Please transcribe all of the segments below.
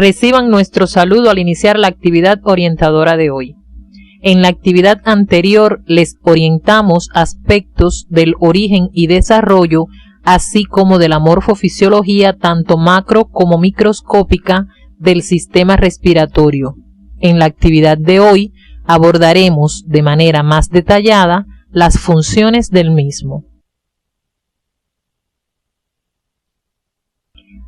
Reciban nuestro saludo al iniciar la actividad orientadora de hoy. En la actividad anterior les orientamos aspectos del origen y desarrollo, así como de la morfofisiología tanto macro como microscópica del sistema respiratorio. En la actividad de hoy abordaremos de manera más detallada las funciones del mismo.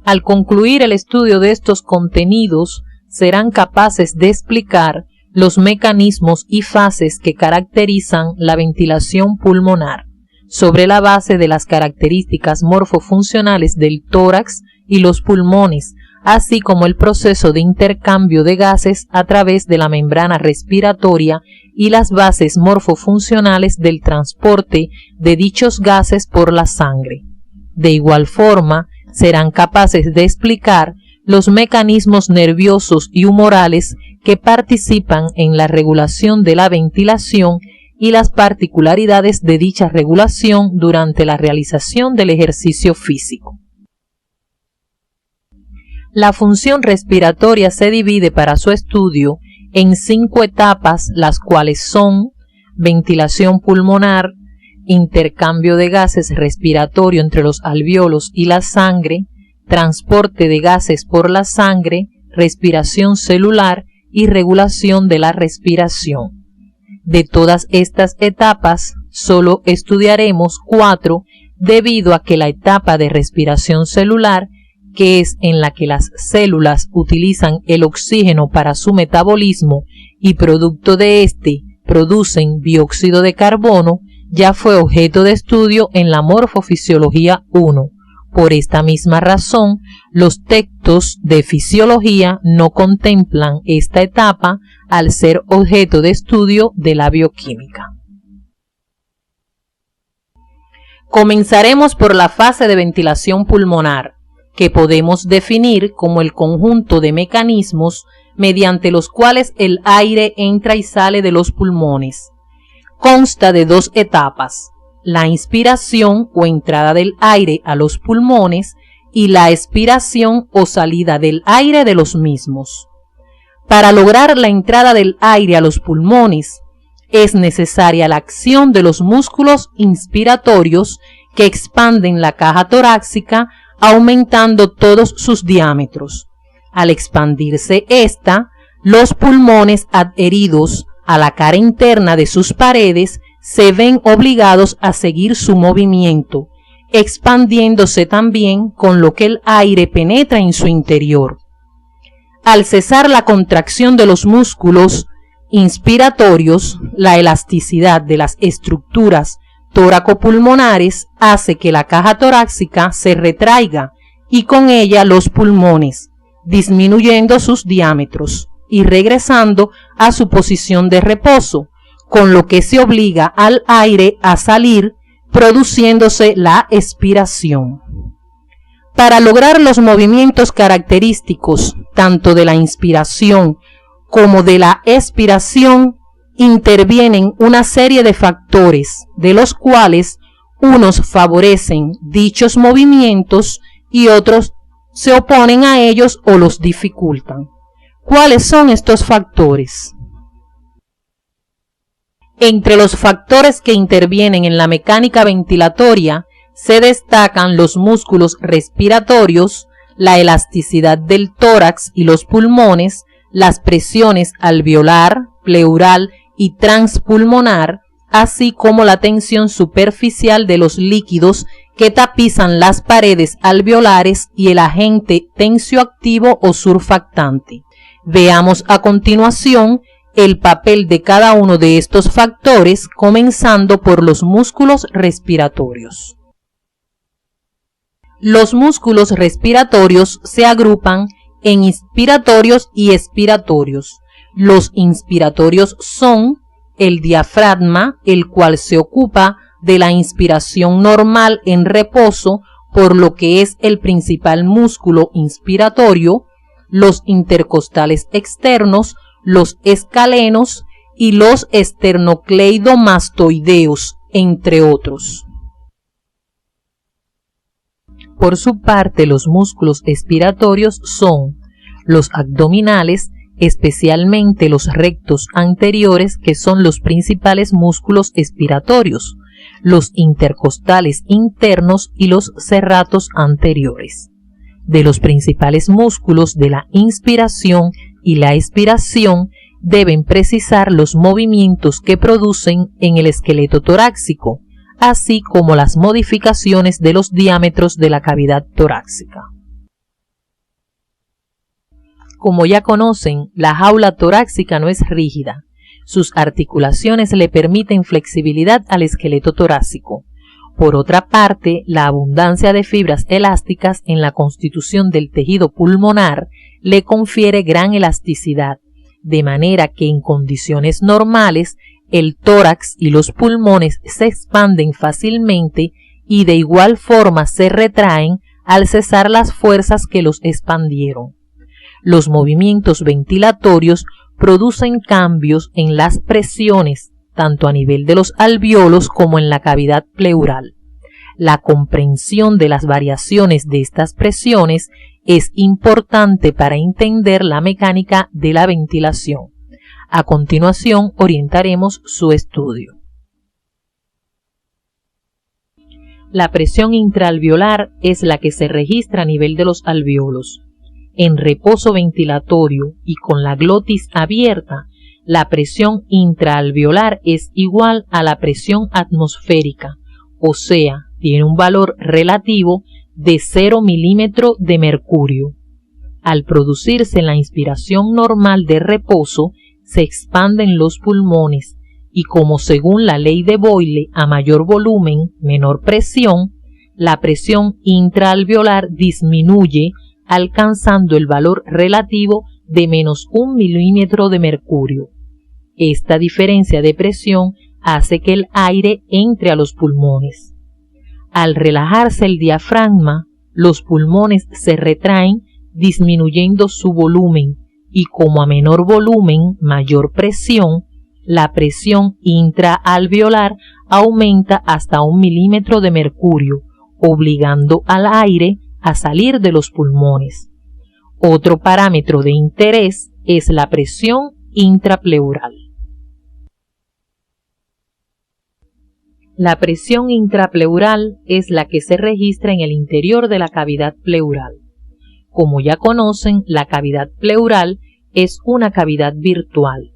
Al concluir el estudio de estos contenidos, serán capaces de explicar los mecanismos y fases que caracterizan la ventilación pulmonar, sobre la base de las características morfofuncionales del tórax y los pulmones, así como el proceso de intercambio de gases a través de la membrana respiratoria y las bases morfofuncionales del transporte de dichos gases por la sangre. De igual forma, serán capaces de explicar los mecanismos nerviosos y humorales que participan en la regulación de la ventilación y las particularidades de dicha regulación durante la realización del ejercicio físico. La función respiratoria se divide para su estudio en 5 etapas, las cuales son ventilación pulmonar, intercambio de gases respiratorio entre los alvéolos y la sangre, transporte de gases por la sangre, respiración celular y regulación de la respiración. De todas estas etapas, solo estudiaremos 4 debido a que la etapa de respiración celular, que es en la que las células utilizan el oxígeno para su metabolismo y producto de este producen dióxido de carbono, ya fue objeto de estudio en la morfofisiología 1. Por esta misma razón, los textos de fisiología no contemplan esta etapa al ser objeto de estudio de la bioquímica. Comenzaremos por la fase de ventilación pulmonar, que podemos definir como el conjunto de mecanismos mediante los cuales el aire entra y sale de los pulmones. Consta de 2 etapas, la inspiración o entrada del aire a los pulmones y la expiración o salida del aire de los mismos. Para lograr la entrada del aire a los pulmones, es necesaria la acción de los músculos inspiratorios que expanden la caja torácica aumentando todos sus diámetros. Al expandirse esta, los pulmones adheridos a la cara interna de sus paredes se ven obligados a seguir su movimiento, expandiéndose también con lo que el aire penetra en su interior. Al cesar la contracción de los músculos inspiratorios, la elasticidad de las estructuras tóraco-pulmonares hace que la caja torácica se retraiga y con ella los pulmones, disminuyendo sus diámetros y regresando a su posición de reposo, con lo que se obliga al aire a salir, produciéndose la expiración. Para lograr los movimientos característicos tanto de la inspiración como de la expiración, intervienen una serie de factores, de los cuales unos favorecen dichos movimientos y otros se oponen a ellos o los dificultan. ¿Cuáles son estos factores? Entre los factores que intervienen en la mecánica ventilatoria se destacan los músculos respiratorios, la elasticidad del tórax y los pulmones, las presiones alveolar, pleural y transpulmonar, así como la tensión superficial de los líquidos que tapizan las paredes alveolares y el agente tensioactivo o surfactante. Veamos a continuación el papel de cada uno de estos factores, comenzando por los músculos respiratorios. Los músculos respiratorios se agrupan en inspiratorios y expiratorios. Los inspiratorios son el diafragma, el cual se ocupa de la inspiración normal en reposo, por lo que es el principal músculo inspiratorio, los intercostales externos, los escalenos y los esternocleidomastoideos, entre otros. Por su parte, los músculos expiratorios son los abdominales, especialmente los rectos anteriores, que son los principales músculos expiratorios, los intercostales internos y los serratos anteriores. De los principales músculos de la inspiración y la expiración deben precisar los movimientos que producen en el esqueleto torácico, así como las modificaciones de los diámetros de la cavidad torácica. Como ya conocen, la jaula torácica no es rígida. Sus articulaciones le permiten flexibilidad al esqueleto torácico. Por otra parte, la abundancia de fibras elásticas en la constitución del tejido pulmonar le confiere gran elasticidad, de manera que en condiciones normales el tórax y los pulmones se expanden fácilmente y de igual forma se retraen al cesar las fuerzas que los expandieron. Los movimientos ventilatorios producen cambios en las presiones, tanto a nivel de los alvéolos como en la cavidad pleural. La comprensión de las variaciones de estas presiones es importante para entender la mecánica de la ventilación. A continuación orientaremos su estudio. La presión intraalveolar es la que se registra a nivel de los alvéolos. En reposo ventilatorio y con la glotis abierta, la presión intraalveolar es igual a la presión atmosférica, o sea, tiene un valor relativo de 0 milímetro de mercurio. Al producirse la inspiración normal de reposo, se expanden los pulmones y como según la ley de Boyle, a mayor volumen, menor presión, la presión intraalveolar disminuye alcanzando el valor relativo de menos 1 milímetro de mercurio. Esta diferencia de presión hace que el aire entre a los pulmones. Al relajarse el diafragma, los pulmones se retraen disminuyendo su volumen y como a menor volumen, mayor presión, la presión intraalveolar aumenta hasta 1 milímetro de mercurio, obligando al aire a salir de los pulmones. Otro parámetro de interés es la presión intrapleural. La presión intrapleural es la que se registra en el interior de la cavidad pleural. Como ya conocen, la cavidad pleural es una cavidad virtual.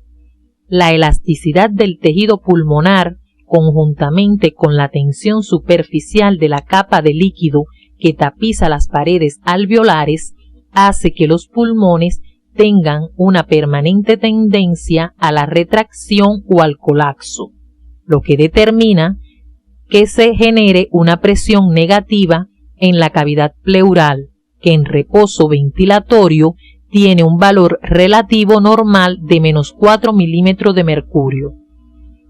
La elasticidad del tejido pulmonar, conjuntamente con la tensión superficial de la capa de líquido que tapiza las paredes alveolares, hace que los pulmones tengan una permanente tendencia a la retracción o al colapso, lo que determina que se genere una presión negativa en la cavidad pleural, que en reposo ventilatorio tiene un valor relativo normal de menos 4 milímetros de mercurio.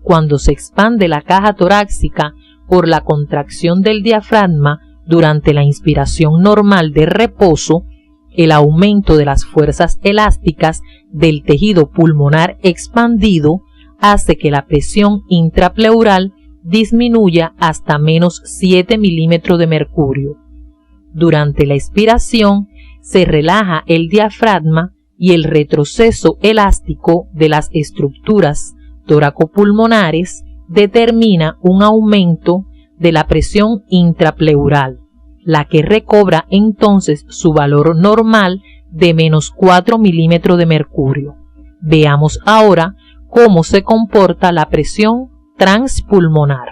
Cuando se expande la caja torácica por la contracción del diafragma durante la inspiración normal de reposo, el aumento de las fuerzas elásticas del tejido pulmonar expandido hace que la presión intrapleural disminuya hasta menos 7 milímetros de mercurio. Durante la expiración se relaja el diafragma y el retroceso elástico de las estructuras toracopulmonares determina un aumento de la presión intrapleural, la que recobra entonces su valor normal de menos 4 milímetros de mercurio. Veamos ahora cómo se comporta la presión transpulmonar.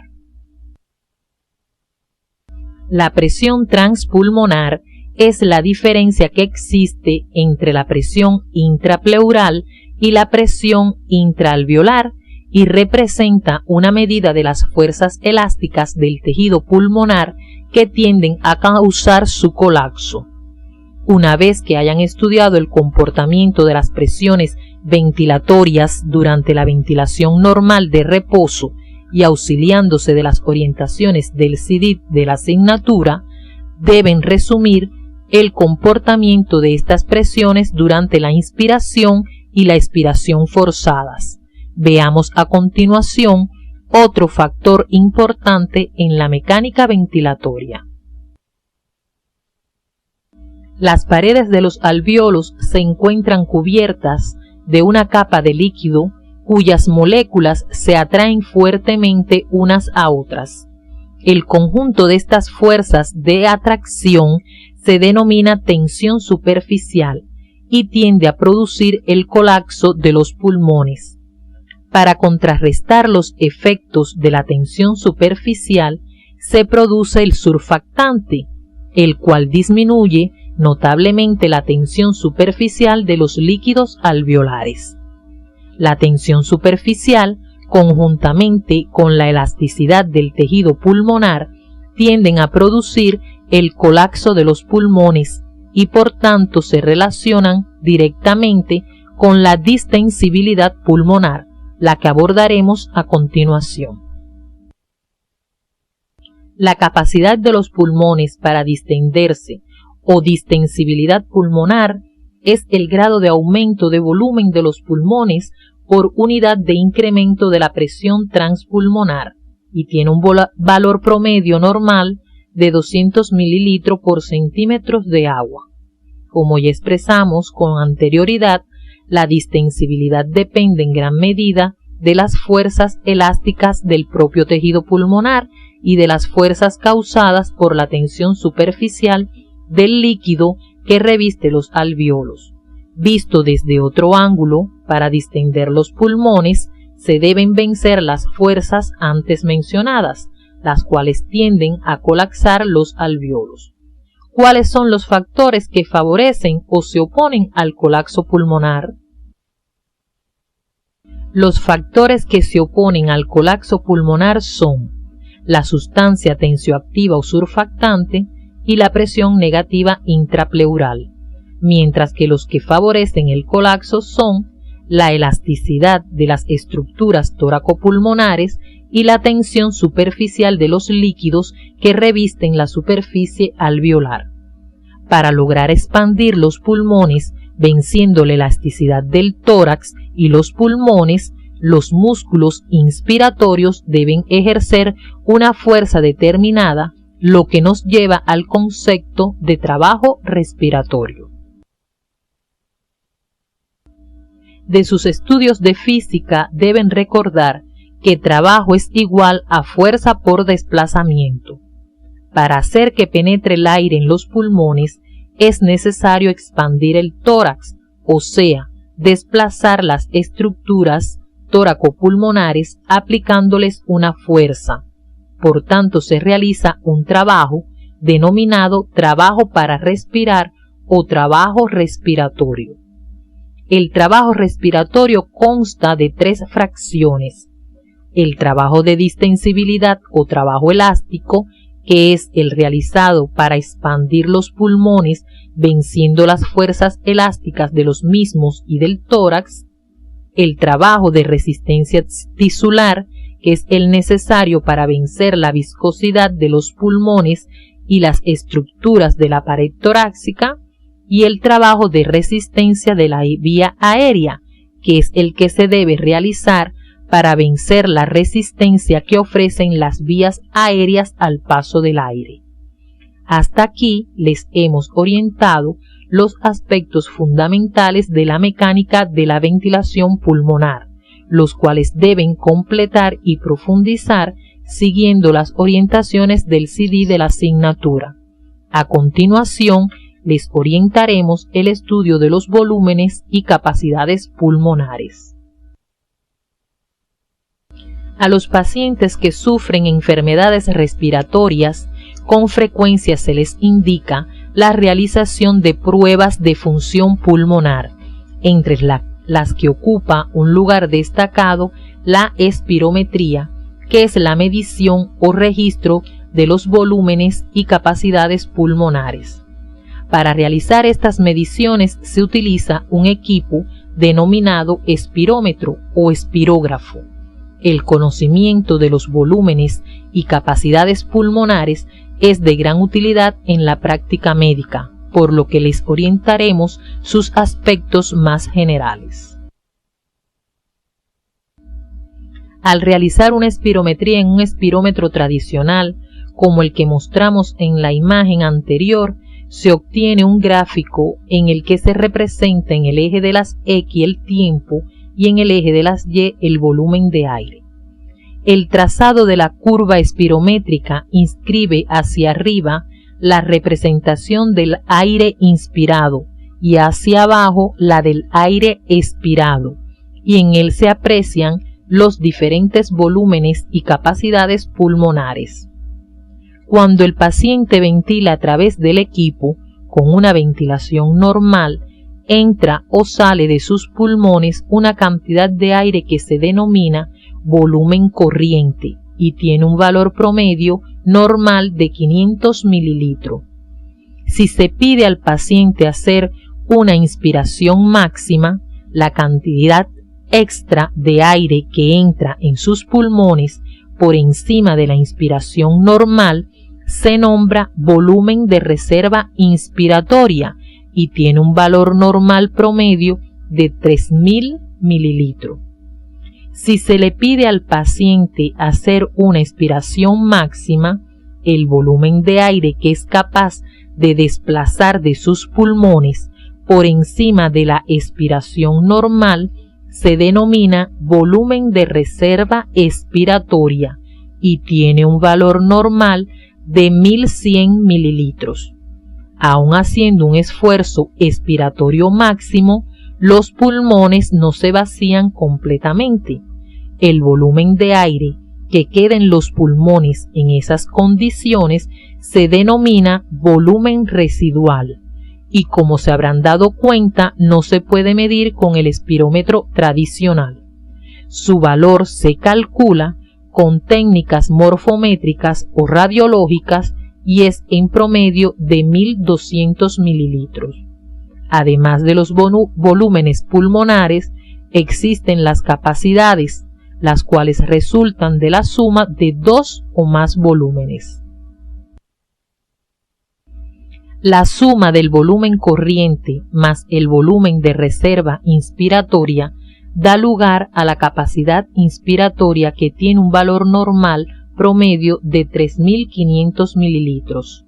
La presión transpulmonar es la diferencia que existe entre la presión intrapleural y la presión intraalveolar y representa una medida de las fuerzas elásticas del tejido pulmonar que tienden a causar su colapso. Una vez que hayan estudiado el comportamiento de las presiones ventilatorias durante la ventilación normal de reposo y auxiliándose de las orientaciones del CIDID de la asignatura, deben resumir el comportamiento de estas presiones durante la inspiración y la expiración forzadas. Veamos a continuación otro factor importante en la mecánica ventilatoria. Las paredes de los alvéolos se encuentran cubiertas de una capa de líquido cuyas moléculas se atraen fuertemente unas a otras. El conjunto de estas fuerzas de atracción se denomina tensión superficial y tiende a producir el colapso de los pulmones. Para contrarrestar los efectos de la tensión superficial, se produce el surfactante, el cual disminuye notablemente la tensión superficial de los líquidos alveolares. La tensión superficial, conjuntamente con la elasticidad del tejido pulmonar, tienden a producir el colapso de los pulmones y por tanto se relacionan directamente con la distensibilidad pulmonar, la que abordaremos a continuación. La capacidad de los pulmones para distenderse o distensibilidad pulmonar es el grado de aumento de volumen de los pulmones por unidad de incremento de la presión transpulmonar y tiene un valor promedio normal de 200 mililitros por centímetros de agua. Como ya expresamos con anterioridad, la distensibilidad depende en gran medida de las fuerzas elásticas del propio tejido pulmonar y de las fuerzas causadas por la tensión superficial del líquido que reviste los alvéolos. Visto desde otro ángulo, para distender los pulmones se deben vencer las fuerzas antes mencionadas, las cuales tienden a colapsar los alvéolos. ¿Cuáles son los factores que favorecen o se oponen al colapso pulmonar? Los factores que se oponen al colapso pulmonar son la sustancia tensioactiva o surfactante y la presión negativa intrapleural, mientras que los que favorecen el colapso son la elasticidad de las estructuras tóraco-pulmonares y la tensión superficial de los líquidos que revisten la superficie alveolar. Para lograr expandir los pulmones, venciendo la elasticidad del tórax y los pulmones, los músculos inspiratorios deben ejercer una fuerza determinada, lo que nos lleva al concepto de trabajo respiratorio. De sus estudios de física deben recordar que trabajo es igual a fuerza por desplazamiento. Para hacer que penetre el aire en los pulmones es necesario expandir el tórax, o sea, desplazar las estructuras tóraco-pulmonares aplicándoles una fuerza. Por tanto, se realiza un trabajo denominado trabajo para respirar o trabajo respiratorio. El trabajo respiratorio consta de tres fracciones: el trabajo de distensibilidad o trabajo elástico, que es el realizado para expandir los pulmones venciendo las fuerzas elásticas de los mismos y del tórax; el trabajo de resistencia tisular, que es el necesario para vencer la viscosidad de los pulmones y las estructuras de la pared torácica; y el trabajo de resistencia de la vía aérea, que es el que se debe realizar para vencer la resistencia que ofrecen las vías aéreas al paso del aire. Hasta aquí les hemos orientado los aspectos fundamentales de la mecánica de la ventilación pulmonar, los cuales deben completar y profundizar siguiendo las orientaciones del CD de la asignatura. A continuación, les orientaremos el estudio de los volúmenes y capacidades pulmonares. A los pacientes que sufren enfermedades respiratorias, con frecuencia se les indica la realización de pruebas de función pulmonar, entre las que ocupa un lugar destacado la espirometría, que es la medición o registro de los volúmenes y capacidades pulmonares. Para realizar estas mediciones se utiliza un equipo denominado espirómetro o espirógrafo. El conocimiento de los volúmenes y capacidades pulmonares es de gran utilidad en la práctica médica, por lo que les orientaremos sus aspectos más generales. Al realizar una espirometría en un espirómetro tradicional, como el que mostramos en la imagen anterior, se obtiene un gráfico en el que se representa en el eje de las X el tiempo y en el eje de las Y el volumen de aire. El trazado de la curva espirométrica inscribe hacia arriba la representación del aire inspirado y hacia abajo la del aire expirado, y en él se aprecian los diferentes volúmenes y capacidades pulmonares. Cuando el paciente ventila a través del equipo, con una ventilación normal, entra o sale de sus pulmones una cantidad de aire que se denomina volumen corriente y tiene un valor promedio normal de 500 mililitros. Si se pide al paciente hacer una inspiración máxima, la cantidad extra de aire que entra en sus pulmones por encima de la inspiración normal se nombra volumen de reserva inspiratoria y tiene un valor normal promedio de 3000 mililitros. Si se le pide al paciente hacer una expiración máxima, el volumen de aire que es capaz de desplazar de sus pulmones por encima de la expiración normal se denomina volumen de reserva expiratoria y tiene un valor normal de 1100 mililitros. Aun haciendo un esfuerzo expiratorio máximo, los pulmones no se vacían completamente. El volumen de aire que queda en los pulmones en esas condiciones se denomina volumen residual y, como se habrán dado cuenta, no se puede medir con el espirómetro tradicional. Su valor se calcula con técnicas morfométricas o radiológicas y es en promedio de 1200 mililitros. Además de los volúmenes pulmonares, existen las capacidades, las cuales resultan de la suma de 2 o más volúmenes. La suma del volumen corriente más el volumen de reserva inspiratoria da lugar a la capacidad inspiratoria, que tiene un valor normal promedio de 3500 mililitros.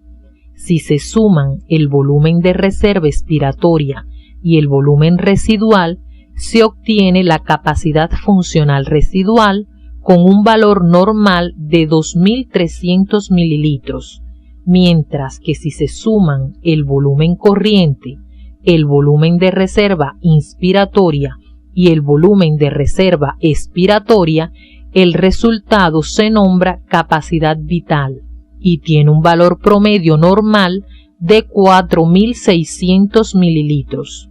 Si se suman el volumen de reserva expiratoria y el volumen residual, se obtiene la capacidad funcional residual con un valor normal de 2300 mililitros, mientras que si se suman el volumen corriente, el volumen de reserva inspiratoria y el volumen de reserva expiratoria, el resultado se nombra capacidad vital y tiene un valor promedio normal de 4600 mililitros.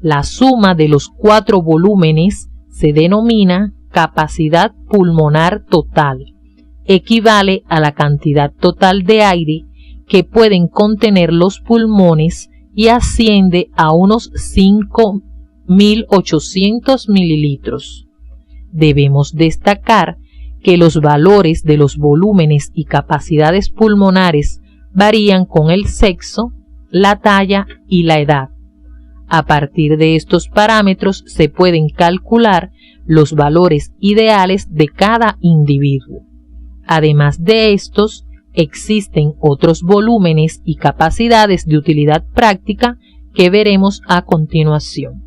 La suma de los 4 volúmenes se denomina capacidad pulmonar total. Equivale a la cantidad total de aire que pueden contener los pulmones y asciende a unos 5800 mililitros. Debemos destacar que los valores de los volúmenes y capacidades pulmonares varían con el sexo, la talla y la edad. A partir de estos parámetros se pueden calcular los valores ideales de cada individuo. Además de estos, existen otros volúmenes y capacidades de utilidad práctica que veremos a continuación.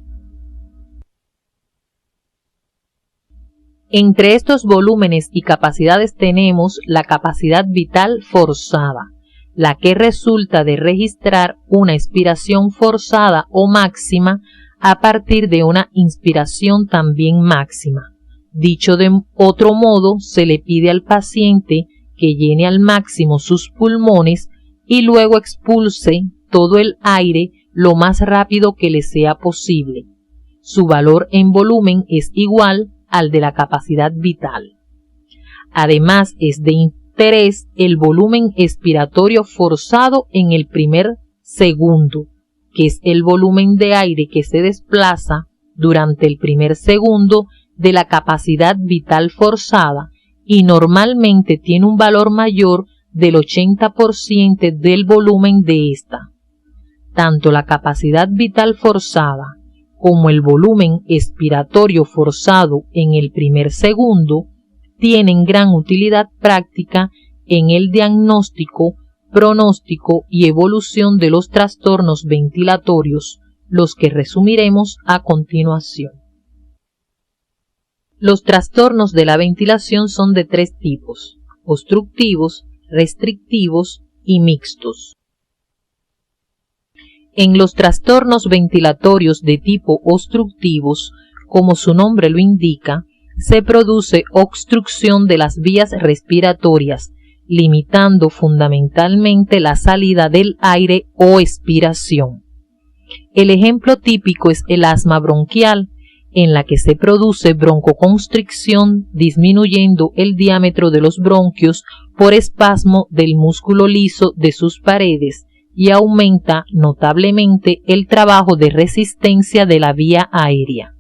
Entre estos volúmenes y capacidades tenemos la capacidad vital forzada, la que resulta de registrar una expiración forzada o máxima a partir de una inspiración también máxima. Dicho de otro modo, se le pide al paciente que llene al máximo sus pulmones y luego expulse todo el aire lo más rápido que le sea posible. Su valor en volumen es igual al de la capacidad vital. Además, es de interés el volumen expiratorio forzado en el primer segundo, que es el volumen de aire que se desplaza durante el primer segundo de la capacidad vital forzada y normalmente tiene un valor mayor del 80% del volumen de esta. Tanto la capacidad vital forzada como el volumen expiratorio forzado en el primer segundo tienen gran utilidad práctica en el diagnóstico pronóstico y evolución de los trastornos ventilatorios, los que resumiremos a continuación. Los trastornos de la ventilación son de tres tipos: obstructivos, restrictivos y mixtos. En los trastornos ventilatorios de tipo obstructivos, como su nombre lo indica, se produce obstrucción de las vías respiratorias, limitando fundamentalmente la salida del aire o expiración. El ejemplo típico es el asma bronquial, en la que se produce broncoconstricción, disminuyendo el diámetro de los bronquios por espasmo del músculo liso de sus paredes, y aumenta notablemente el trabajo de resistencia de la vía aérea.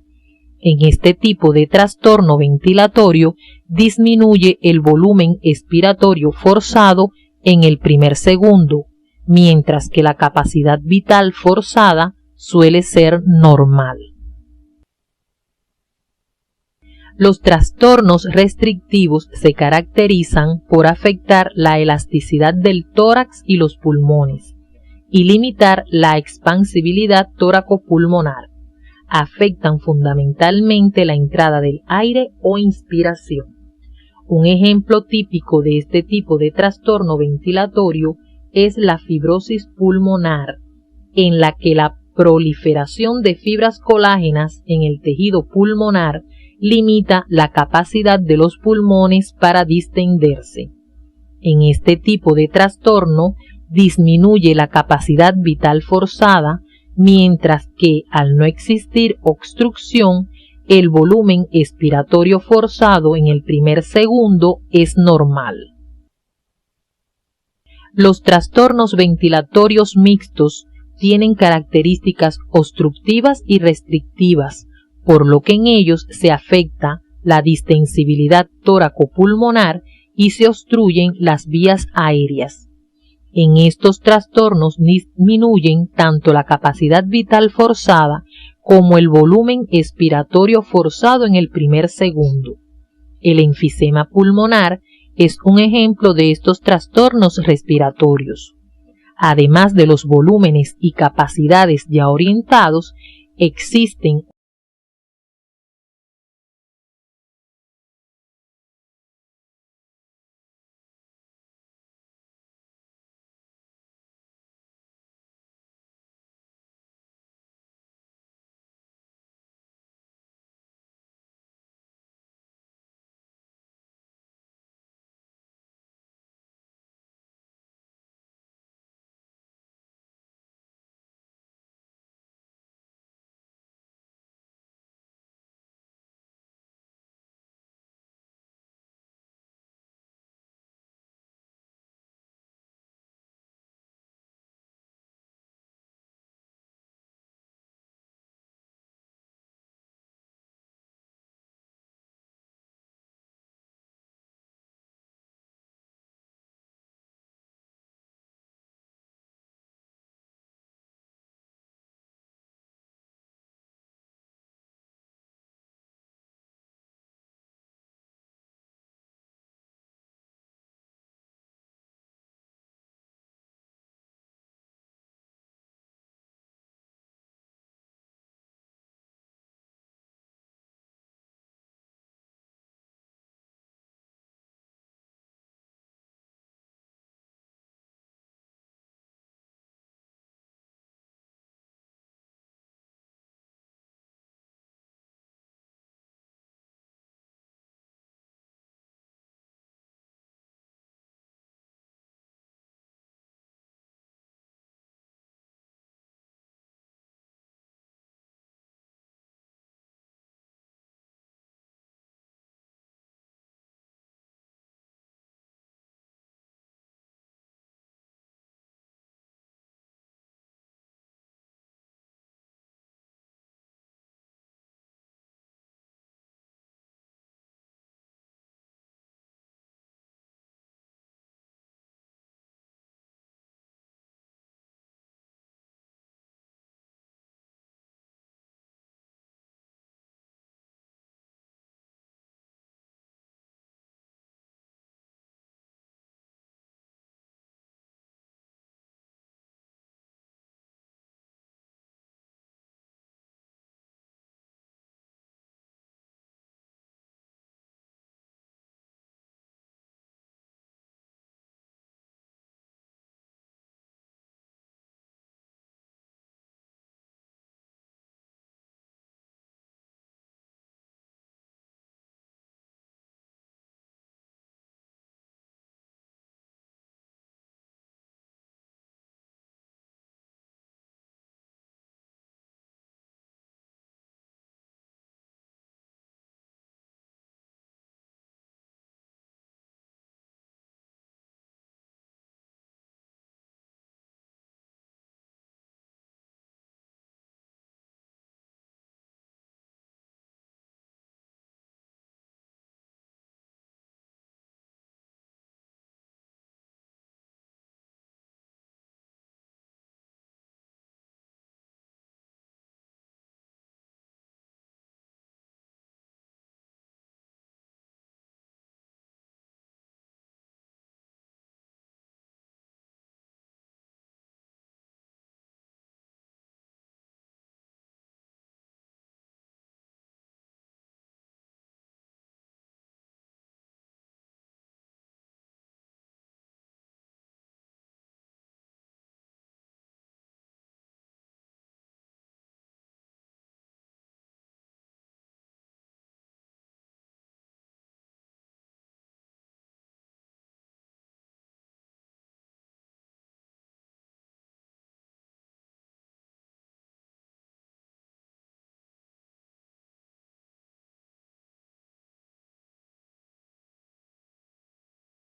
En este tipo de trastorno ventilatorio disminuye el volumen expiratorio forzado en el primer segundo, mientras que la capacidad vital forzada suele ser normal. Los trastornos restrictivos se caracterizan por afectar la elasticidad del tórax y los pulmones y limitar la expansibilidad tóraco-pulmonar. Afectan fundamentalmente la entrada del aire o inspiración. Un ejemplo típico de este tipo de trastorno ventilatorio es la fibrosis pulmonar, en la que la proliferación de fibras colágenas en el tejido pulmonar limita la capacidad de los pulmones para distenderse. En este tipo de trastorno disminuye la capacidad vital forzada, mientras que al no existir obstrucción, el volumen expiratorio forzado en el primer segundo es normal. Los trastornos ventilatorios mixtos tienen características obstructivas y restrictivas, por lo que en ellos se afecta la distensibilidad tóraco-pulmonar y se obstruyen las vías aéreas. En estos trastornos disminuyen tanto la capacidad vital forzada como el volumen expiratorio forzado en el primer segundo. El enfisema pulmonar es un ejemplo de estos trastornos respiratorios. Además de los volúmenes y capacidades ya orientados, existen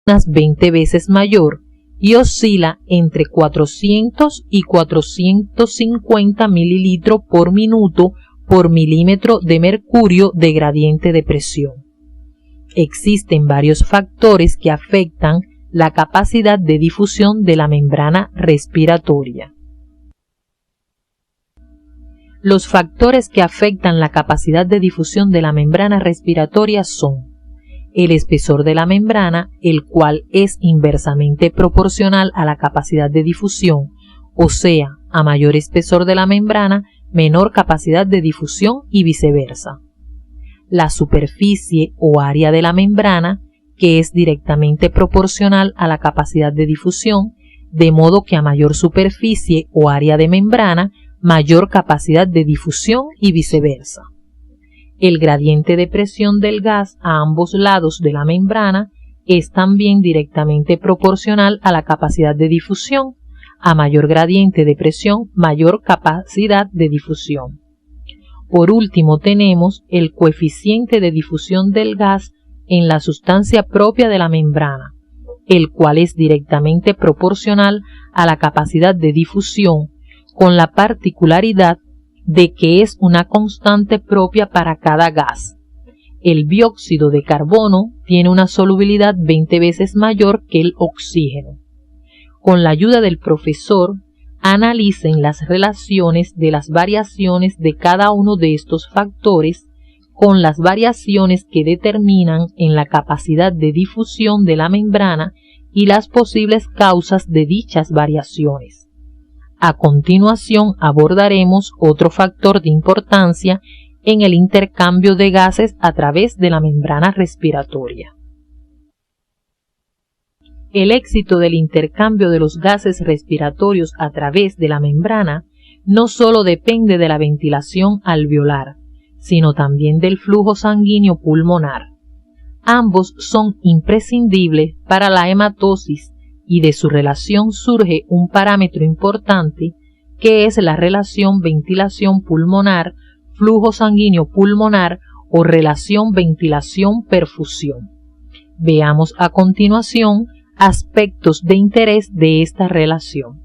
unas 20 veces mayor y oscila entre 400 y 450 mililitros por minuto por milímetro de mercurio de gradiente de presión. Existen varios factores que afectan la capacidad de difusión de la membrana respiratoria. Los factores que afectan la capacidad de difusión de la membrana respiratoria son el espesor de la membrana, el cual es inversamente proporcional a la capacidad de difusión, o sea, a mayor espesor de la membrana, menor capacidad de difusión y viceversa. La superficie o área de la membrana, que es directamente proporcional a la capacidad de difusión, de modo que a mayor superficie o área de membrana, mayor capacidad de difusión y viceversa. El gradiente de presión del gas a ambos lados de la membrana es también directamente proporcional a la capacidad de difusión. A mayor gradiente de presión, mayor capacidad de difusión. Por último, tenemos el coeficiente de difusión del gas en la sustancia propia de la membrana, el cual es directamente proporcional a la capacidad de difusión, con la particularidad de que es una constante propia para cada gas. El dióxido de carbono tiene una solubilidad 20 veces mayor que el oxígeno. Con la ayuda del profesor, analicen las relaciones de las variaciones de cada uno de estos factores con las variaciones que determinan en la capacidad de difusión de la membrana y las posibles causas de dichas variaciones. A continuación abordaremos otro factor de importancia en el intercambio de gases a través de la membrana respiratoria. El éxito del intercambio de los gases respiratorios a través de la membrana no solo depende de la ventilación alveolar, sino también del flujo sanguíneo pulmonar. Ambos son imprescindibles para la hematosis y de su relación surge un parámetro importante que es la relación ventilación pulmonar, flujo sanguíneo pulmonar o relación ventilación-perfusión. Veamos a continuación aspectos de interés de esta relación.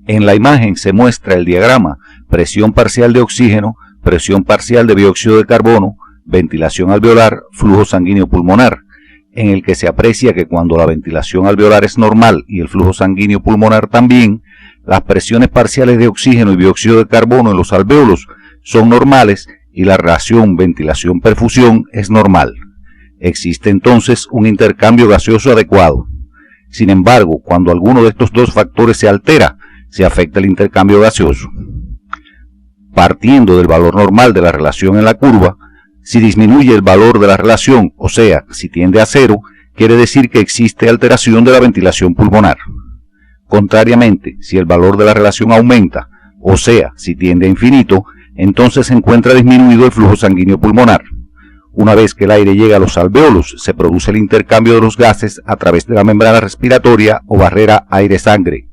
En la imagen se muestra el diagrama presión parcial de oxígeno, presión parcial de dióxido de carbono, ventilación alveolar, flujo sanguíneo pulmonar, en el que se aprecia que cuando la ventilación alveolar es normal y el flujo sanguíneo pulmonar también, las presiones parciales de oxígeno y dióxido de carbono en los alvéolos son normales y la relación ventilación-perfusión es normal. Existe entonces un intercambio gaseoso adecuado. Sin embargo, cuando alguno de estos dos factores se altera, se afecta el intercambio gaseoso. Partiendo del valor normal de la relación en la curva, si disminuye el valor de la relación, o sea, si tiende a cero, quiere decir que existe alteración de la ventilación pulmonar. Contrariamente, si el valor de la relación aumenta, o sea, si tiende a infinito, entonces se encuentra disminuido el flujo sanguíneo pulmonar. Una vez que el aire llega a los alvéolos, se produce el intercambio de los gases a través de la membrana respiratoria o barrera aire-sangre.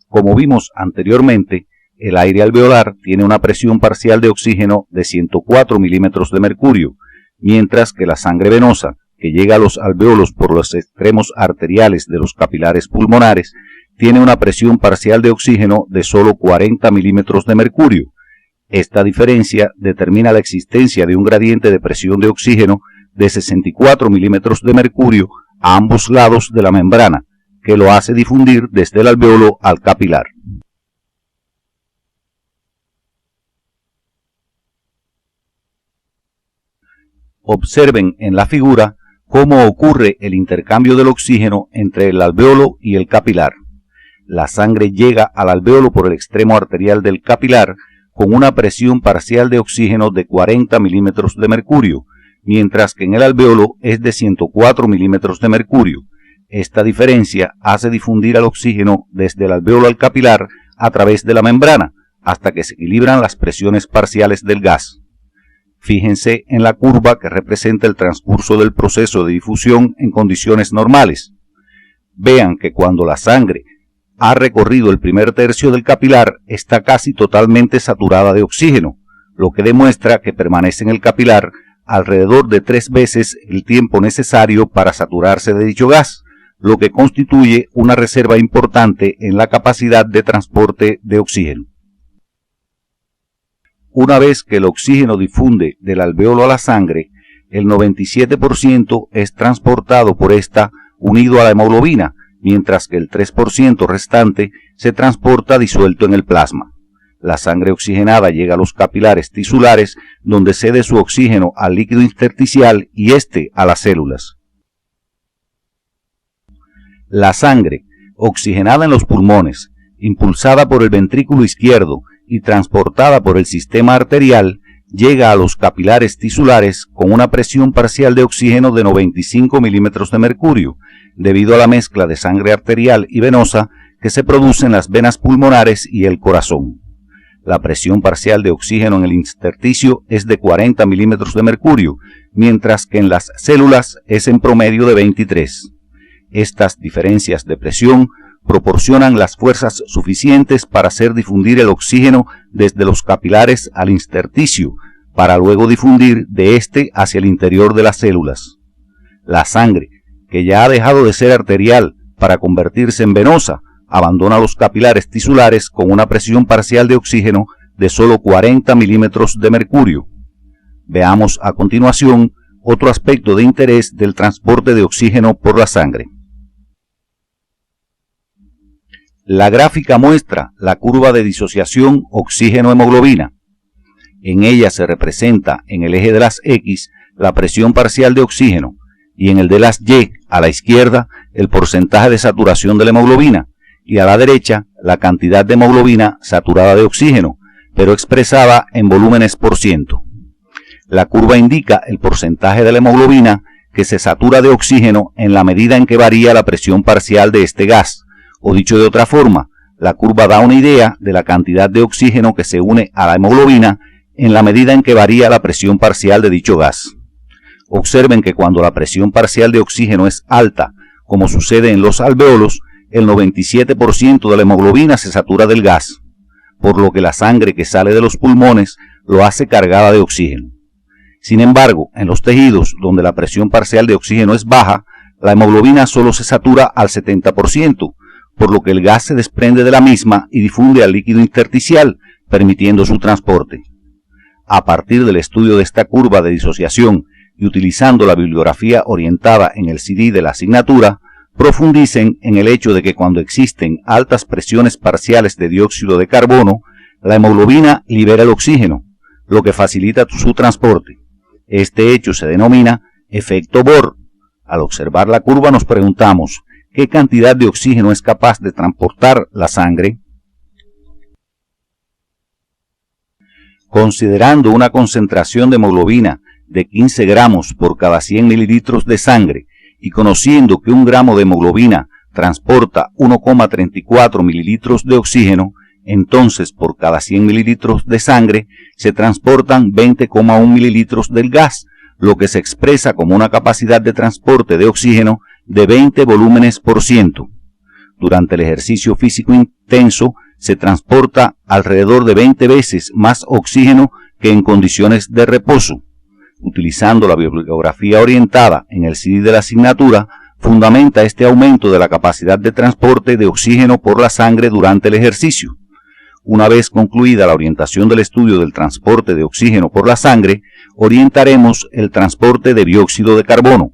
Como vimos anteriormente, el aire alveolar tiene una presión parcial de oxígeno de 104 milímetros de mercurio, mientras que la sangre venosa, que llega a los alvéolos por los extremos arteriales de los capilares pulmonares, tiene una presión parcial de oxígeno de solo 40 milímetros de mercurio. Esta diferencia determina la existencia de un gradiente de presión de oxígeno de 64 milímetros de mercurio a ambos lados de la membrana, que lo hace difundir desde el alvéolo al capilar. Observen en la figura cómo ocurre el intercambio del oxígeno entre el alvéolo y el capilar. La sangre llega al alvéolo por el extremo arterial del capilar con una presión parcial de oxígeno de 40 milímetros de mercurio, mientras que en el alvéolo es de 104 milímetros de mercurio. Esta diferencia hace difundir el oxígeno desde el alvéolo al capilar a través de la membrana, hasta que se equilibran las presiones parciales del gas. Fíjense en la curva que representa el transcurso del proceso de difusión en condiciones normales. Vean que cuando la sangre ha recorrido el primer tercio del capilar, está casi totalmente saturada de oxígeno, lo que demuestra que permanece en el capilar alrededor de 3 veces el tiempo necesario para saturarse de dicho gas, lo que constituye una reserva importante en la capacidad de transporte de oxígeno. Una vez que el oxígeno difunde del alvéolo a la sangre, el 97% es transportado por esta unido a la hemoglobina, mientras que el 3% restante se transporta disuelto en el plasma. La sangre oxigenada llega a los capilares tisulares, donde cede su oxígeno al líquido intersticial y éste a las células. La sangre, oxigenada en los pulmones, impulsada por el ventrículo izquierdo y transportada por el sistema arterial, llega a los capilares tisulares con una presión parcial de oxígeno de 95 milímetros de mercurio, debido a la mezcla de sangre arterial y venosa que se produce en las venas pulmonares y el corazón. La presión parcial de oxígeno en el intersticio es de 40 milímetros de mercurio, mientras que en las células es en promedio de 23. Estas diferencias de presión proporcionan las fuerzas suficientes para hacer difundir el oxígeno desde los capilares al intersticio, para luego difundir de este hacia el interior de las células. La sangre, que ya ha dejado de ser arterial para convertirse en venosa, abandona los capilares tisulares con una presión parcial de oxígeno de solo 40 milímetros de mercurio. Veamos a continuación otro aspecto de interés del transporte de oxígeno por la sangre. La gráfica muestra la curva de disociación oxígeno-hemoglobina. En ella se representa en el eje de las X la presión parcial de oxígeno y en el de las Y a la izquierda el porcentaje de saturación de la hemoglobina y a la derecha la cantidad de hemoglobina saturada de oxígeno, pero expresada en volúmenes por ciento. La curva indica el porcentaje de la hemoglobina que se satura de oxígeno en la medida en que varía la presión parcial de este gas, o dicho de otra forma, la curva da una idea de la cantidad de oxígeno que se une a la hemoglobina en la medida en que varía la presión parcial de dicho gas. Observen que cuando la presión parcial de oxígeno es alta, como sucede en los alvéolos, el 97% de la hemoglobina se satura del gas, por lo que la sangre que sale de los pulmones lo hace cargada de oxígeno. Sin embargo, en los tejidos donde la presión parcial de oxígeno es baja, la hemoglobina solo se satura al 70%, por lo que el gas se desprende de la misma y difunde al líquido intersticial, permitiendo su transporte. A partir del estudio de esta curva de disociación y utilizando la bibliografía orientada en el CD de la asignatura, profundicen en el hecho de que cuando existen altas presiones parciales de dióxido de carbono, la hemoglobina libera el oxígeno, lo que facilita su transporte. Este hecho se denomina efecto Bohr. Al observar la curva nos preguntamos, ¿qué cantidad de oxígeno es capaz de transportar la sangre? Considerando una concentración de hemoglobina de 15 gramos por cada 100 mililitros de sangre y conociendo que 1 gramo de hemoglobina transporta 1,34 mililitros de oxígeno, entonces por cada 100 mililitros de sangre se transportan 20,1 mililitros del gas, lo que se expresa como una capacidad de transporte de oxígeno de 20 volúmenes por ciento. Durante el ejercicio físico intenso se transporta alrededor de 20 veces más oxígeno que en condiciones de reposo. Utilizando la bibliografía orientada en el CD de la asignatura, fundamenta este aumento de la capacidad de transporte de oxígeno por la sangre durante el ejercicio. Una vez concluida la orientación del estudio del transporte de oxígeno por la sangre, orientaremos el transporte de dióxido de carbono.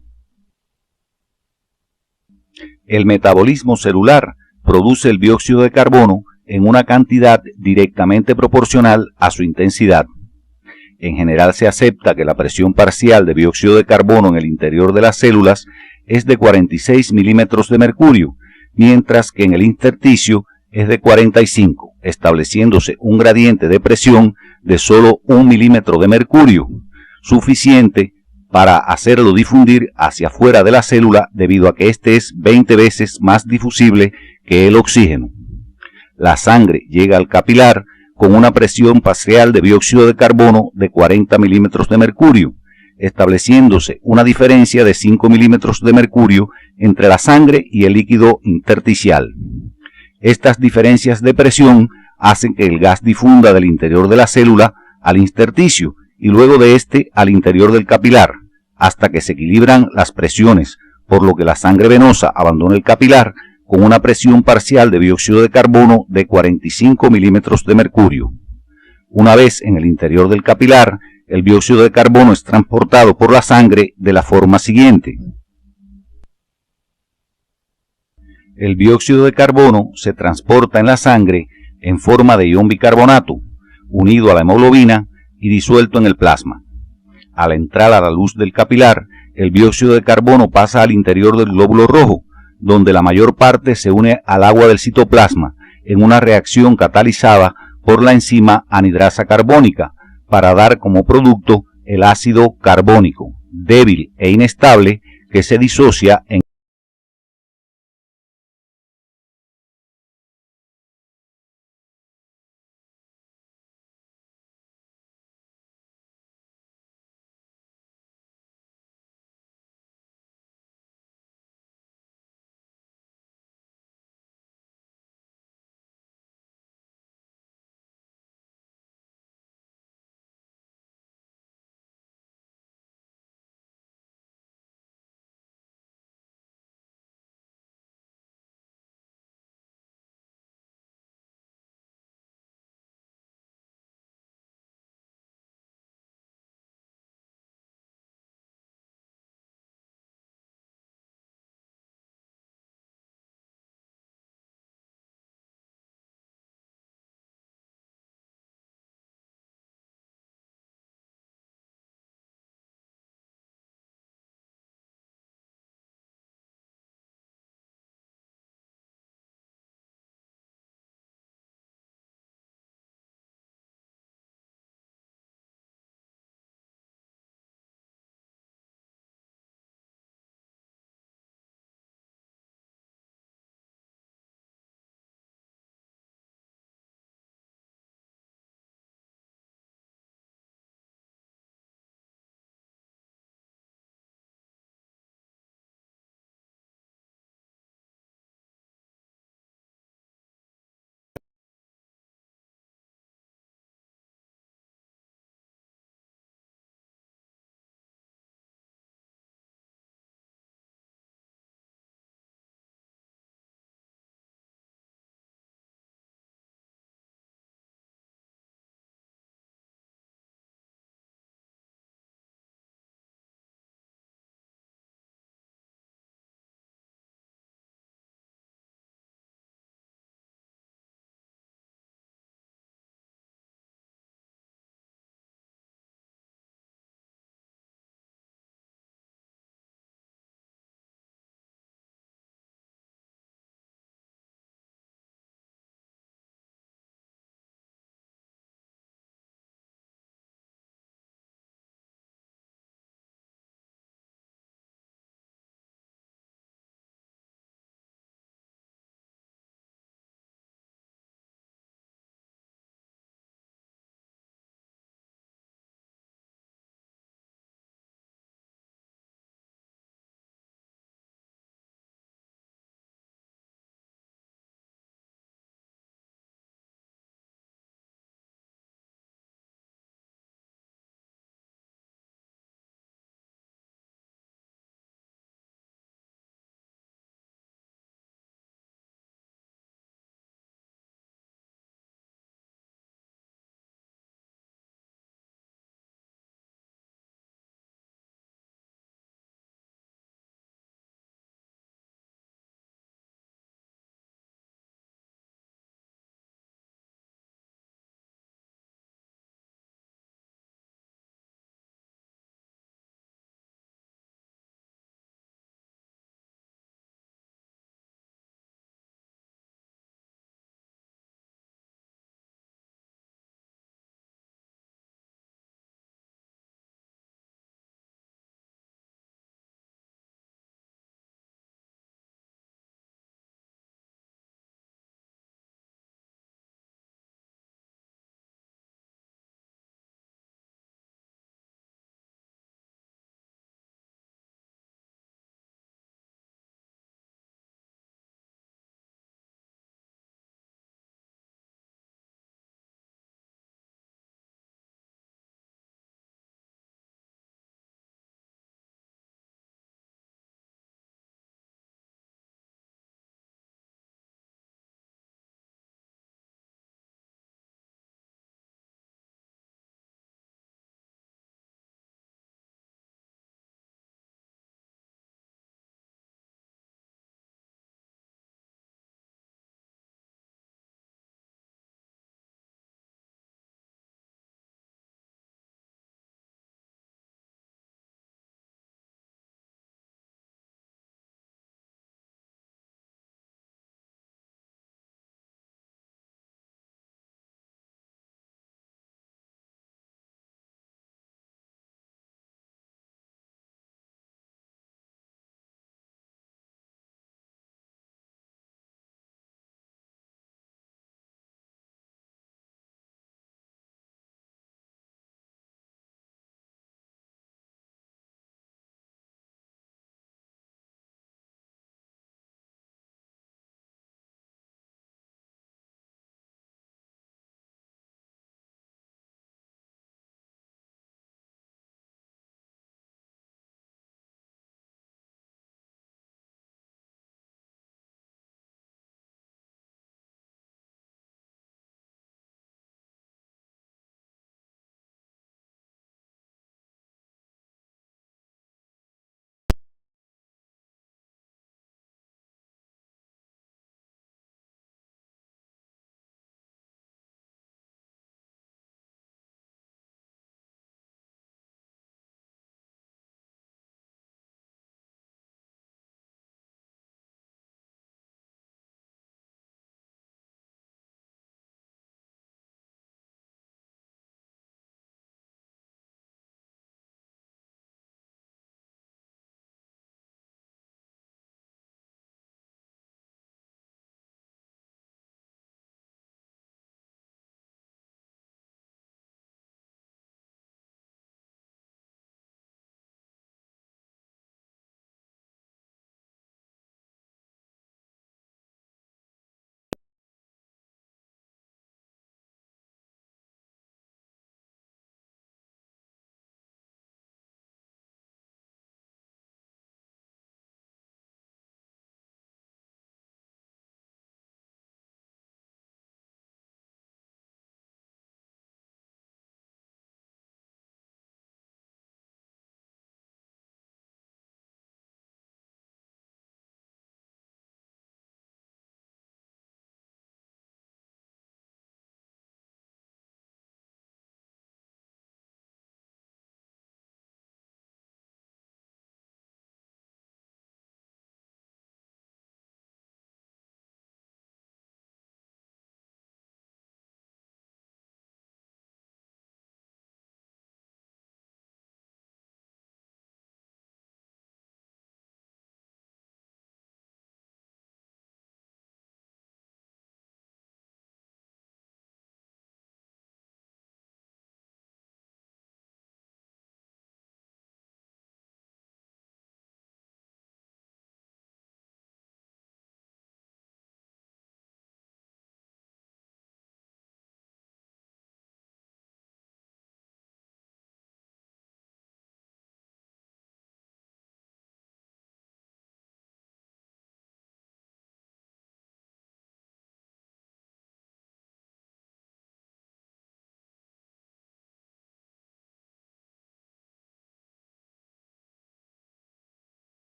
El metabolismo celular produce el dióxido de carbono en una cantidad directamente proporcional a su intensidad. En general se acepta que la presión parcial de dióxido de carbono en el interior de las células es de 46 milímetros de mercurio, mientras que en el intersticio es de 45, estableciéndose un gradiente de presión de solo 1 milímetro de mercurio, suficiente para hacerlo difundir hacia afuera de la célula debido a que éste es 20 veces más difusible que el oxígeno. La sangre llega al capilar con una presión parcial de dióxido de carbono de 40 milímetros de mercurio, estableciéndose una diferencia de 5 milímetros de mercurio entre la sangre y el líquido intersticial. Estas diferencias de presión hacen que el gas difunda del interior de la célula al intersticio y luego de este al interior del capilar, hasta que se equilibran las presiones, por lo que la sangre venosa abandona el capilar con una presión parcial de dióxido de carbono de 45 milímetros de mercurio. Una vez en el interior del capilar, el dióxido de carbono es transportado por la sangre de la forma siguiente. El dióxido de carbono se transporta en la sangre en forma de ion bicarbonato, unido a la hemoglobina y disuelto en el plasma. Al entrar a la luz del capilar, el dióxido de carbono pasa al interior del glóbulo rojo, donde la mayor parte se une al agua del citoplasma en una reacción catalizada por la enzima anhidrasa carbónica para dar como producto el ácido carbónico, débil e inestable, que se disocia en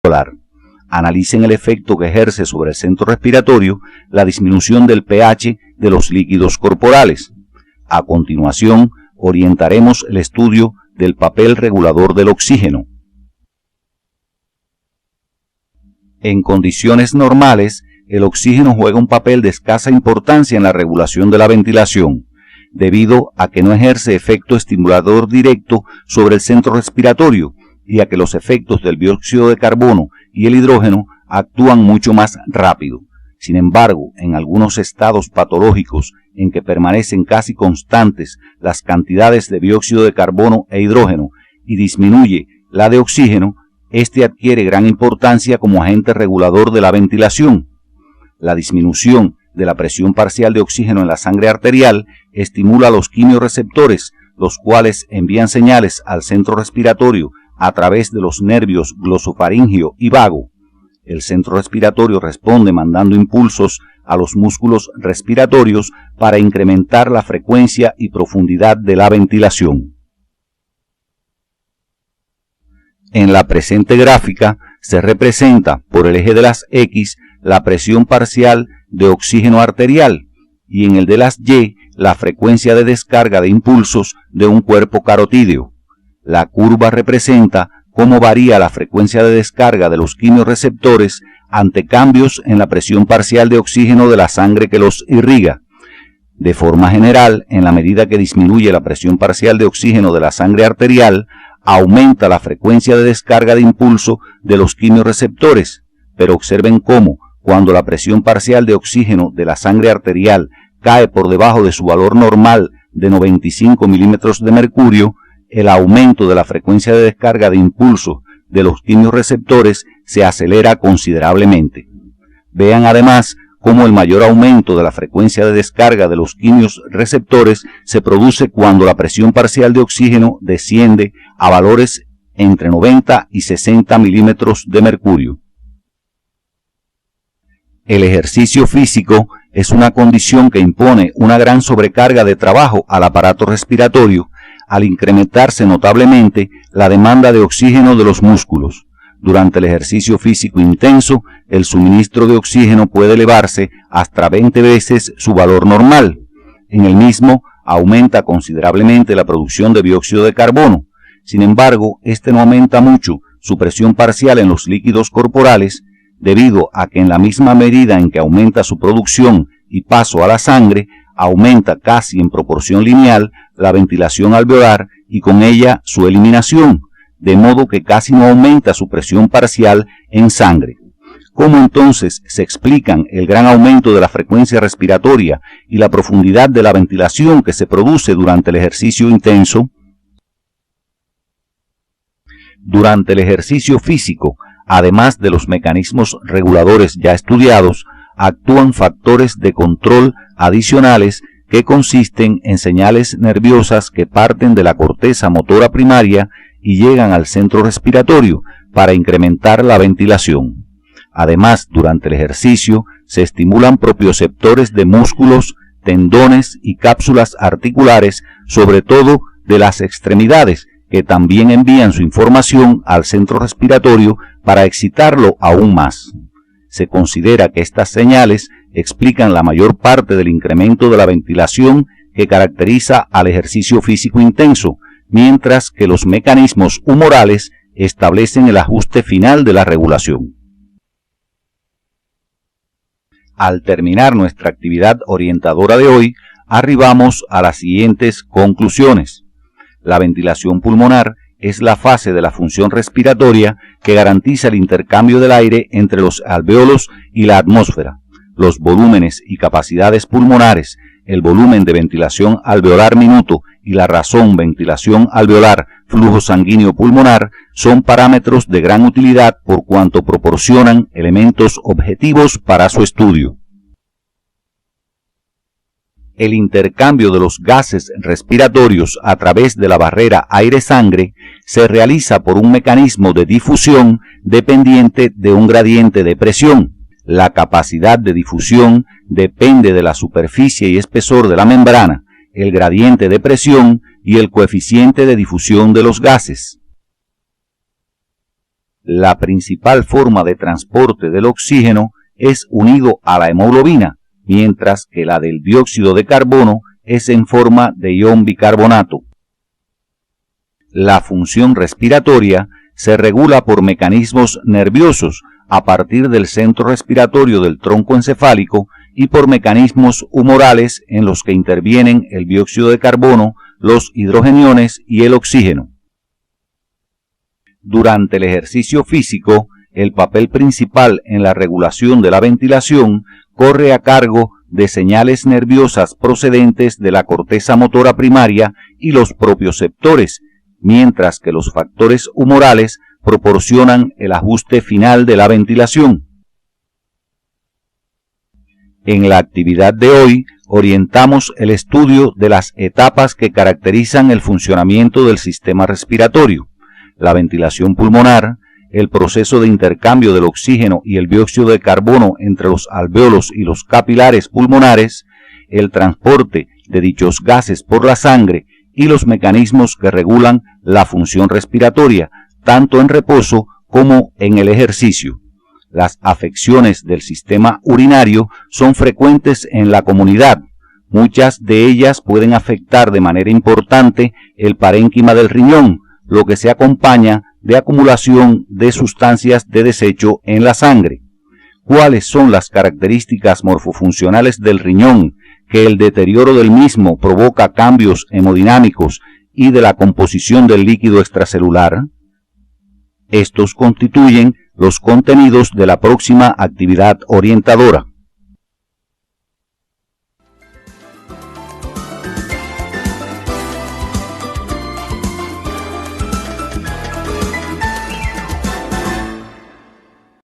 cardiovascular. Analicen el efecto que ejerce sobre el centro respiratorio la disminución del pH de los líquidos corporales. A continuación, orientaremos el estudio del papel regulador del oxígeno. En condiciones normales, el oxígeno juega un papel de escasa importancia en la regulación de la ventilación, debido a que no ejerce efecto estimulador directo sobre el centro respiratorio y a que los efectos del dióxido de carbono y el hidrógeno actúan mucho más rápido. Sin embargo, en algunos estados patológicos en que permanecen casi constantes las cantidades de dióxido de carbono e hidrógeno y disminuye la de oxígeno, este adquiere gran importancia como agente regulador de la ventilación. La disminución de la presión parcial de oxígeno en la sangre arterial estimula los quimiorreceptores, los cuales envían señales al centro respiratorio a través de los nervios glosofaringio y vago. El centro respiratorio responde mandando impulsos a los músculos respiratorios para incrementar la frecuencia y profundidad de la ventilación. En la presente gráfica se representa por el eje de las X la presión parcial de oxígeno arterial y en el de las Y la frecuencia de descarga de impulsos de un cuerpo carotídeo. La curva representa cómo varía la frecuencia de descarga de los quimiorreceptores ante cambios en la presión parcial de oxígeno de la sangre que los irriga. De forma general, en la medida que disminuye la presión parcial de oxígeno de la sangre arterial, aumenta la frecuencia de descarga de impulso de los quimiorreceptores, pero observen cómo, cuando la presión parcial de oxígeno de la sangre arterial cae por debajo de su valor normal de 95 milímetros de mercurio, el aumento de la frecuencia de descarga de impulso de los quimiorreceptores se acelera considerablemente. Vean además cómo el mayor aumento de la frecuencia de descarga de los quimiorreceptores se produce cuando la presión parcial de oxígeno desciende a valores entre 90 y 60 milímetros de mercurio. El ejercicio físico es una condición que impone una gran sobrecarga de trabajo al aparato respiratorio al incrementarse notablemente la demanda de oxígeno de los músculos. Durante el ejercicio físico intenso, el suministro de oxígeno puede elevarse hasta 20 veces su valor normal. En el mismo, aumenta considerablemente la producción de dióxido de carbono. Sin embargo, este no aumenta mucho su presión parcial en los líquidos corporales, debido a que en la misma medida en que aumenta su producción y paso a la sangre, aumenta casi en proporción lineal la ventilación alveolar y con ella su eliminación, de modo que casi no aumenta su presión parcial en sangre. ¿Cómo entonces se explican el gran aumento de la frecuencia respiratoria y la profundidad de la ventilación que se produce durante el ejercicio intenso? Durante el ejercicio físico, además de los mecanismos reguladores ya estudiados, actúan factores de control adicionales que consisten en señales nerviosas que parten de la corteza motora primaria y llegan al centro respiratorio para incrementar la ventilación. Además, durante el ejercicio se estimulan propioceptores de músculos, tendones y cápsulas articulares, sobre todo de las extremidades, que también envían su información al centro respiratorio para excitarlo aún más. Se considera que estas señales explican la mayor parte del incremento de la ventilación que caracteriza al ejercicio físico intenso, mientras que los mecanismos humorales establecen el ajuste final de la regulación. Al terminar nuestra actividad orientadora de hoy, arribamos a las siguientes conclusiones. La ventilación pulmonar es la fase de la función respiratoria que garantiza el intercambio del aire entre los alvéolos y la atmósfera. Los volúmenes y capacidades pulmonares, el volumen de ventilación alveolar minuto y la razón ventilación alveolar flujo sanguíneo pulmonar son parámetros de gran utilidad por cuanto proporcionan elementos objetivos para su estudio. El intercambio de los gases respiratorios a través de la barrera aire-sangre se realiza por un mecanismo de difusión dependiente de un gradiente de presión. La capacidad de difusión depende de la superficie y espesor de la membrana, el gradiente de presión y el coeficiente de difusión de los gases. La principal forma de transporte del oxígeno es unido a la hemoglobina, mientras que la del dióxido de carbono es en forma de ion bicarbonato. La función respiratoria se regula por mecanismos nerviosos a partir del centro respiratorio del tronco encefálico y por mecanismos humorales en los que intervienen el dióxido de carbono, los hidrogeniones y el oxígeno. Durante el ejercicio físico, el papel principal en la regulación de la ventilación corre a cargo de señales nerviosas procedentes de la corteza motora primaria y los propioceptores, mientras que los factores humorales proporcionan el ajuste final de la ventilación. En la actividad de hoy orientamos el estudio de las etapas que caracterizan el funcionamiento del sistema respiratorio, la ventilación pulmonar, el proceso de intercambio del oxígeno y el dióxido de carbono entre los alvéolos y los capilares pulmonares, el transporte de dichos gases por la sangre y los mecanismos que regulan la función respiratoria, tanto en reposo como en el ejercicio. Las afecciones del sistema urinario son frecuentes en la comunidad. Muchas de ellas pueden afectar de manera importante el parénquima del riñón, lo que se acompaña de acumulación de sustancias de desecho en la sangre. ¿Cuáles son las características morfofuncionales del riñón que el deterioro del mismo provoca cambios hemodinámicos y de la composición del líquido extracelular? Estos constituyen los contenidos de la próxima actividad orientadora.